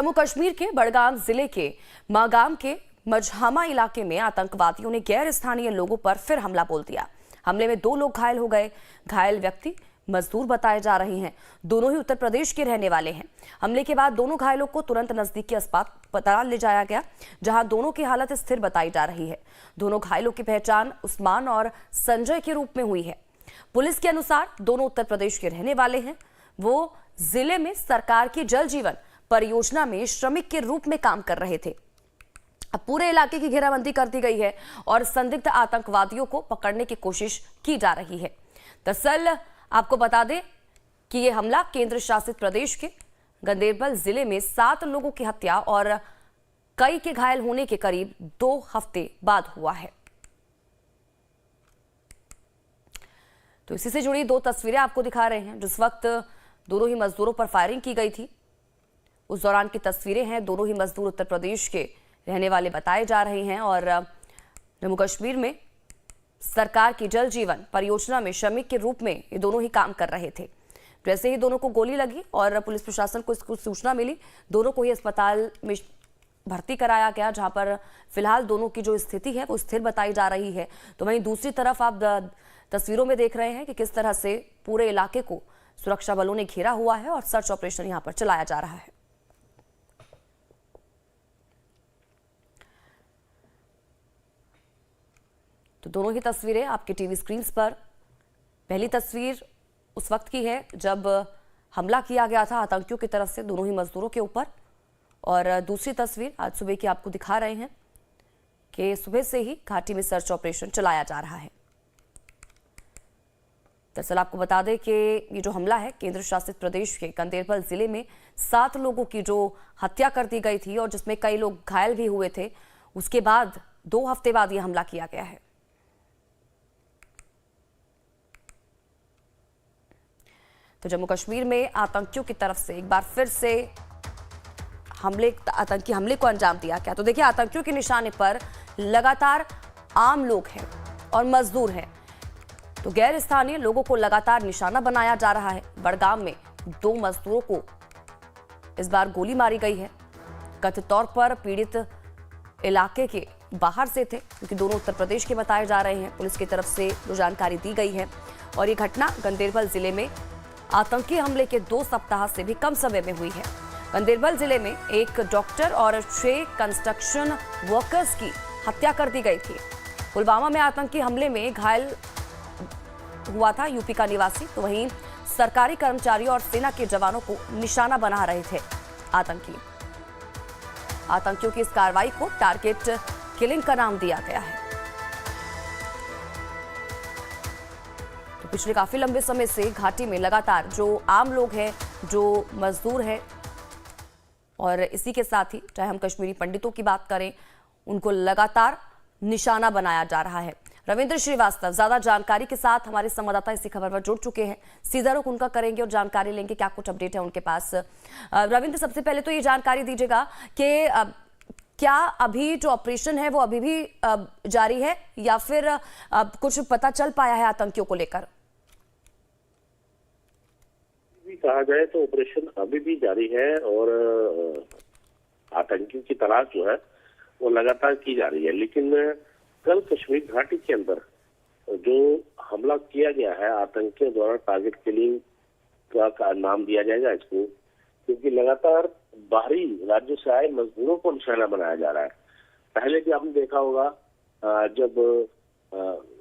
जम्मू कश्मीर के बड़गाम जिले के मागाम के मजहामा इलाके में आतंकवादियों ने गैर स्थानीय लोगों पर फिर हमला बोल दिया। हमले में 2 लोग घायल हो गए। घायल व्यक्ति मजदूर बताए जा रहे हैं। दोनों ही उत्तर प्रदेश के रहने वाले हैं। हमले के बाद दोनों घायलों को तुरंत नजदीकी अस्पताल ले जाया गया, जहां दोनों की हालत स्थिर बताई जा रही है। दोनों घायलों की पहचान उस्मान और संजय के रूप में हुई है। पुलिस के अनुसार दोनों उत्तर प्रदेश के रहने वाले हैं। वो जिले में सरकार की जल जीवन परियोजना में श्रमिक के रूप में काम कर रहे थे। अब पूरे इलाके की घेराबंदी कर दी गई है और संदिग्ध आतंकवादियों को पकड़ने की कोशिश की जा रही है। दरअसल आपको बता दें कि यह हमला केंद्र शासित प्रदेश के गंदेरबल जिले में 7 लोगों की हत्या और कई के घायल होने के करीब 2 हफ्ते बाद हुआ है। तो इसी से जुड़ी 2 तस्वीरें आपको दिखा रहे हैं। जिस वक्त दोनों ही मजदूरों पर फायरिंग की गई थी, उस दौरान की तस्वीरें हैं। दोनों ही मजदूर उत्तर प्रदेश के रहने वाले बताए जा रहे हैं और जम्मू कश्मीर में सरकार की जल जीवन परियोजना में श्रमिक के रूप में ये दोनों ही काम कर रहे थे। जैसे ही दोनों को गोली लगी और पुलिस प्रशासन को इसको सूचना मिली, दोनों को ही अस्पताल में भर्ती कराया गया, जहां पर फिलहाल दोनों की जो स्थिति है वो स्थिर बताई जा रही है। तो वहीं दूसरी तरफ आप तस्वीरों में देख रहे हैं कि किस तरह से पूरे इलाके को सुरक्षा बलों ने घेरा हुआ है और सर्च ऑपरेशन यहां पर चलाया जा रहा है। तो दोनों ही तस्वीरें आपके टीवी स्क्रीन पर। पहली तस्वीर उस वक्त की है जब हमला किया गया था आतंकियों की तरफ से दोनों ही मजदूरों के ऊपर, और दूसरी तस्वीर आज सुबह की आपको दिखा रहे हैं कि सुबह से ही घाटी में सर्च ऑपरेशन चलाया जा रहा है। दरअसल आपको बता दें कि ये जो हमला है केंद्र शासित प्रदेश के गंदेरबल जिले में 7 लोगों की जो हत्या कर दी गई थी और जिसमें कई लोग घायल भी हुए थे, उसके बाद 2 हफ्ते बाद यह हमला किया गया है। तो जम्मू कश्मीर में आतंकियों की तरफ से एक बार फिर से आतंकी हमले को अंजाम दिया गया। तो देखिए, आतंकियों के निशाने पर लगातार आम लोग हैं और मजदूर हैं। तो गैर स्थानीय लोगों को लगातार निशाना बनाया जा रहा है। बड़गाम में 2 मजदूरों को इस बार गोली मारी गई है। कथित तौर पर पीड़ित इलाके के बाहर से थे, क्योंकि दोनों उत्तर प्रदेश के बताए जा रहे हैं। पुलिस की तरफ से जो जानकारी दी गई है, और ये घटना गंदेरबल जिले में आतंकी हमले के 2 सप्ताह से भी कम समय में हुई है। गंदेरबल जिले में एक डॉक्टर और 6 कंस्ट्रक्शन वर्कर्स की हत्या कर दी गई थी। पुलवामा में आतंकी हमले में घायल हुआ था यूपी का निवासी। तो वहीं सरकारी कर्मचारियों और सेना के जवानों को निशाना बना रहे थे आतंकियों की इस कार्रवाई को टारगेट किलिंग का नाम दिया गया है। तो पिछले काफी लंबे समय से घाटी में लगातार जो आम लोग हैं, जो मजदूर हैं, और इसी के साथ ही चाहे हम कश्मीरी पंडितों की बात करें, उनको लगातार निशाना बनाया जा रहा है। रविंद्र श्रीवास्तव ज्यादा जानकारी के साथ हमारे संवाददाता इसी खबर पर जुड़ चुके हैं। सीधा रुख उनका करेंगे और जानकारी लेंगे क्या कुछ अपडेट है उनके पास। रविंद्र, सबसे पहले तो ये जानकारी दीजिएगा कि क्या अभी जो ऑपरेशन है वो अभी भी जारी है या फिर कुछ पता चल पाया है आतंकियों को लेकर? कहा जाए तो ऑपरेशन अभी भी जारी है और आतंकियों की तलाश जो है वो लगातार की जा रही है। लेकिन कल कश्मीर घाटी के अंदर जो हमला किया गया है आतंकियों द्वारा, टारगेट किलिंग का नाम दिया जाएगा इसको, क्योंकि लगातार बाहरी राज्यों से आए मजदूरों को निशाना बनाया जा रहा है। पहले भी आपने देखा होगा जब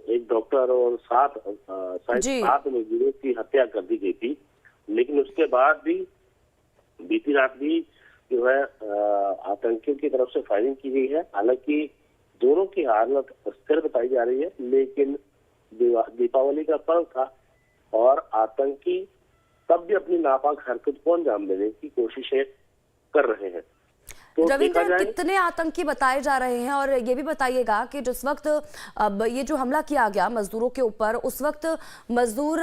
एक डॉक्टर और 7 मजदूरों की हत्या कर दी गई थी, लेकिन उसके बाद भी बीती रात भी जो है आतंकियों की तरफ से फायरिंग की गई है। हालांकि दोनों की हालत स्थिर बताई जा रही है, लेकिन दीपावली का पर्व था और आतंकी तब भी अपनी नापाक हरकत को अंजाम देने की कोशिशें कर रहे हैं। तो रविंद्र, कितने आतंकी बताए जा रहे हैं? और ये भी बताइएगा कि जिस वक्त ये जो हमला किया गया मजदूरों के ऊपर, उस वक्त मजदूर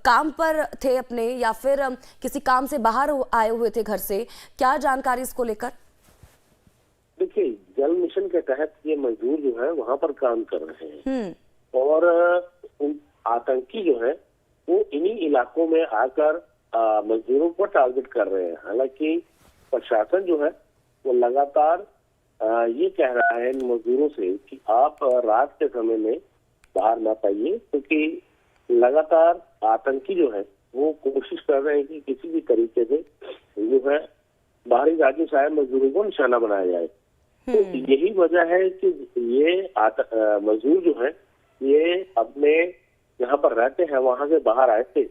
काम पर थे अपने या फिर किसी काम से बाहर आए हुए थे घर से? क्या जानकारी इसको लेकर? देखिए, जल मिशन के तहत ये मजदूर जो है वहां पर काम कर रहे हैं और आतंकी जो है वो इन्हीं इलाकों में आकर मजदूरों को टारगेट कर रहे हैं। हालांकि प्रशासन जो है वो लगातार ये कह रहा है इन मजदूरों से कि आप रात के समय में बाहर ना पाइए, क्योंकि लगातार आतंकी जो है वो कोशिश कर रहे हैं कि किसी भी तरीके से जो है बाहरी राज्यों से आए मजदूरों को निशाना बनाया जाए। तो यही वजह है कि ये मजदूर जो है ये अपने यहाँ पर रहते हैं वहां से बाहर आए थे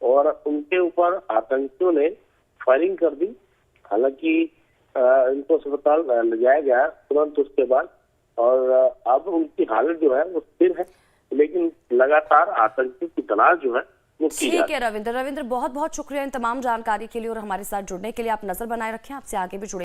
और उनके ऊपर आतंकियों ने फायरिंग कर दी। हालांकि इनको अस्पताल ले जाया गया तुरंत उसके बाद, और अब उनकी हालत जो है वो स्थिर है, लेकिन लगातार आतंकियों की तलाश जो है वो की जा रही है। ठीक है रविंद्र, बहुत बहुत शुक्रिया इन तमाम जानकारी के लिए और हमारे साथ जुड़ने के लिए। आप नजर बनाए रखें, आपसे आगे भी जुड़े।